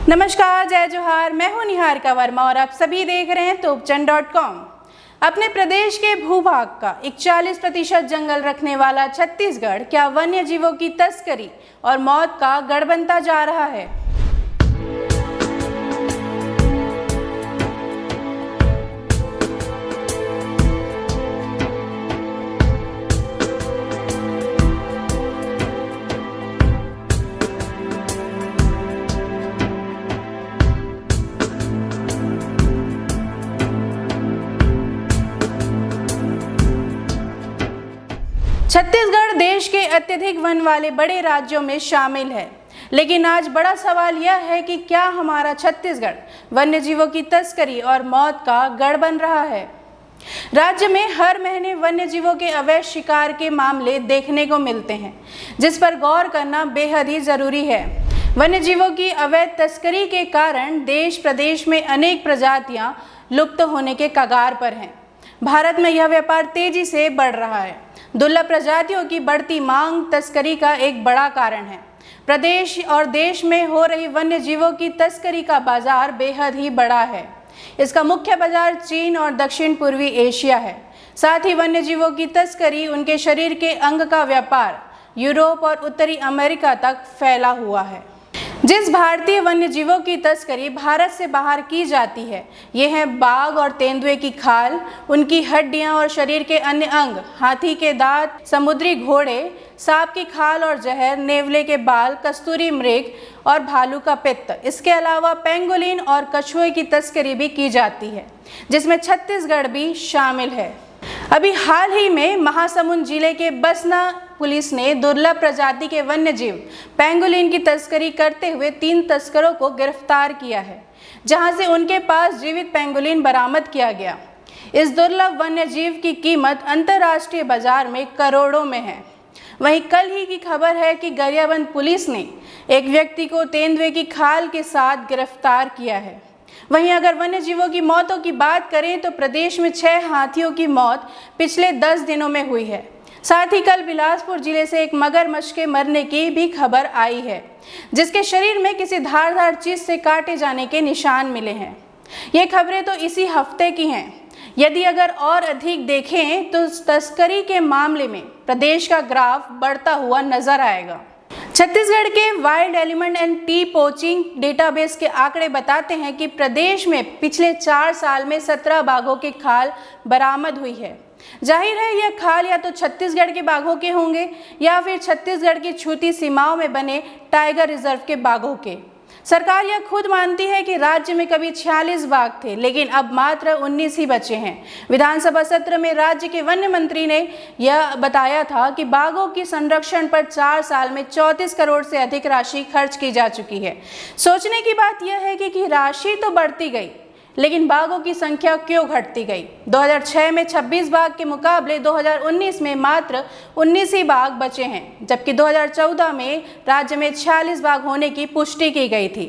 नमस्कार, जय जोहार। मैं हूं निहारिका वर्मा और आप सभी देख रहे हैं तोपचन.com। अपने प्रदेश के भूभाग का 41% जंगल रखने वाला छत्तीसगढ़ क्या वन्य जीवों की तस्करी और मौत का गढ़ बनता जा रहा है? छत्तीसगढ़ देश के अत्यधिक वन वाले बड़े राज्यों में शामिल है, लेकिन आज बड़ा सवाल यह है कि क्या हमारा छत्तीसगढ़ वन्य जीवों की तस्करी और मौत का गढ़ बन रहा है? राज्य में हर महीने वन्य जीवों के अवैध शिकार के मामले देखने को मिलते हैं, जिस पर गौर करना बेहद ही जरूरी है। वन्य जीवों की अवैध तस्करी के कारण देश प्रदेश में अनेक प्रजातियां लुप्त होने के कगार पर हैं। भारत में यह व्यापार तेजी से बढ़ रहा है। दुर्लभ प्रजातियों की बढ़ती मांग तस्करी का एक बड़ा कारण है। प्रदेश और देश में हो रही वन्य जीवों की तस्करी का बाजार बेहद ही बड़ा है। इसका मुख्य बाजार चीन और दक्षिण पूर्वी एशिया है। साथ ही वन्य जीवों की तस्करी, उनके शरीर के अंग का व्यापार यूरोप और उत्तरी अमेरिका तक फैला हुआ है। जिस भारतीय वन्य जीवों की तस्करी भारत से बाहर की जाती है, ये हैं बाघ और तेंदुए की खाल, उनकी हड्डियां और शरीर के अन्य अंग, हाथी के दांत, समुद्री घोड़े, सांप की खाल और जहर, नेवले के बाल, कस्तूरी मृग और भालू का पित्त। इसके अलावा पेंगोलिन और कछुए की तस्करी भी की जाती है, जिसमें छत्तीसगढ़ भी शामिल है। अभी हाल ही में महासमुंद जिले के बसना पुलिस ने दुर्लभ प्रजाति के वन्य जीव पेंगोलिन की तस्करी करते हुए 3 तस्करों को गिरफ्तार किया है, जहां से उनके पास जीवित पेंगोलिन बरामद किया गया। इस दुर्लभ वन्य जीव की कीमत अंतर्राष्ट्रीय बाजार में करोड़ों में है। वहीं कल ही की खबर है कि गरियाबंद पुलिस ने एक व्यक्ति को तेंदुए की खाल के साथ गिरफ्तार किया है। वहीं अगर वन्य जीवों की मौतों की बात करें तो प्रदेश में 6 हाथियों की मौत पिछले 10 दिनों में हुई है। साथ ही कल बिलासपुर जिले से एक मगरमच्छ के मरने की भी खबर आई है, जिसके शरीर में किसी धारदार चीज से काटे जाने के निशान मिले हैं। ये खबरें तो इसी हफ्ते की हैं। यदि अगर और अधिक देखें तो तस्करी के मामले में प्रदेश का ग्राफ बढ़ता हुआ नजर आएगा। छत्तीसगढ़ के wild element and T poaching database के आंकड़े बताते हैं कि प्रदेश में पिछले 4 साल में 17 बाघों की खाल बरामद हुई है। जाहिर है यह खाल या तो छत्तीसगढ़ के बाघों के होंगे या फिर छत्तीसगढ़ की छूती सीमाओं में बने टाइगर रिजर्व के बाघों के। सरकार यह खुद मानती है कि राज्य में कभी 46 बाघ थे, लेकिन अब मात्र 19 ही बचे हैं। विधानसभा सत्र में राज्य के वन मंत्री ने यह बताया था कि बाघों की संरक्षण पर 4 साल में 34 करोड़ से अधिक राशि खर्च की जा चुकी है। सोचने की बात यह है कि राशि तो बढ़ती गई, लेकिन बाघों की संख्या क्यों घटती गई? 2006 में 26 बाघ के मुकाबले 2019 में मात्र 19 ही बाघ बचे हैं, जबकि 2014 में राज्य में 46 बाघ होने की पुष्टि की गई थी।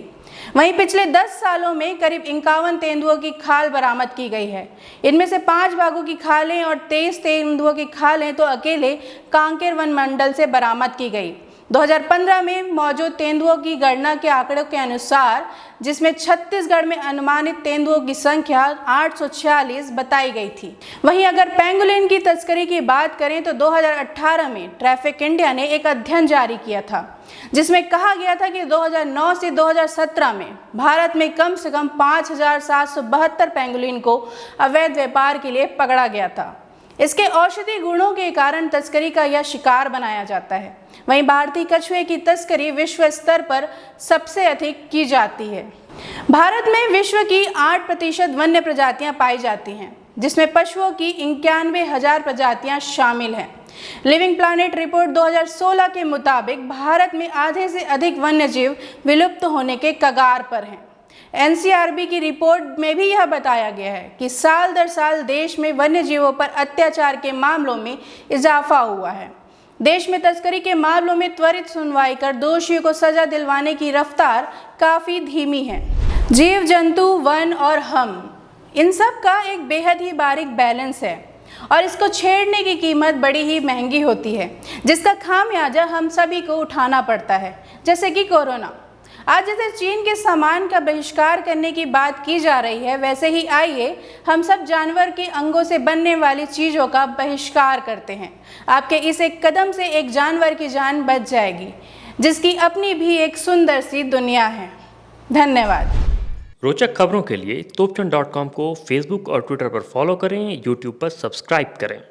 वहीं पिछले 10 सालों में करीब 51 तेंदुओं की खाल बरामद की गई है। इनमें से 5 बाघों की खालें और 23 तेंदुओं की खालें तो अकेले कांकेर वन मंडल से बरामद की गई। 2015 में मौजूद तेंदुओं की गणना के आंकड़ों के अनुसार, जिसमें छत्तीसगढ़ में अनुमानित तेंदुओं की संख्या 846 बताई गई थी। वहीं अगर पेंगोलिन की तस्करी की बात करें तो 2018 में ट्रैफिक इंडिया ने एक अध्ययन जारी किया था, जिसमें कहा गया था कि 2009 से 2017 में भारत में कम से कम 5772 पेंगोलिन को अवैध व्यापार के लिए पकड़ा गया था। इसके औषधीय गुणों के कारण तस्करी का यह शिकार बनाया जाता है। वहीं भारतीय कछुए की तस्करी विश्व स्तर पर सबसे अधिक की जाती है। भारत में विश्व की 8% वन्य प्रजातियां पाई जाती हैं, जिसमें पशुओं की 91,000 प्रजातियां शामिल हैं। लिविंग प्लैनेट रिपोर्ट 2016 के मुताबिक भारत में आधे से अधिक वन्य जीव विलुप्त होने के कगार पर हैं। एनसीआरबी की रिपोर्ट में भी यह बताया गया है कि साल दर साल देश में वन्य जीवों पर अत्याचार के मामलों में इजाफा हुआ है। देश में तस्करी के मामलों में त्वरित सुनवाई कर दोषियों को सजा दिलवाने की रफ्तार काफी धीमी है। जीव जंतु, वन और हम, इन सब का एक बेहद ही बारीक बैलेंस है और इसको छेड़ने की कीमत बड़ी ही महंगी होती है, जिसका खामियाजा हम सभी को उठाना पड़ता है। जैसे कि कोरोना, आज जैसे चीन के सामान का बहिष्कार करने की बात की जा रही है, वैसे ही आइए हम सब जानवर के अंगों से बनने वाली चीज़ों का बहिष्कार करते हैं। आपके इस एक कदम से एक जानवर की जान बच जाएगी, जिसकी अपनी भी एक सुंदर सी दुनिया है। धन्यवाद। रोचक खबरों के लिए तोपचन.com को फेसबुक और ट्विटर पर फॉलो करें, यूट्यूब पर सब्सक्राइब करें।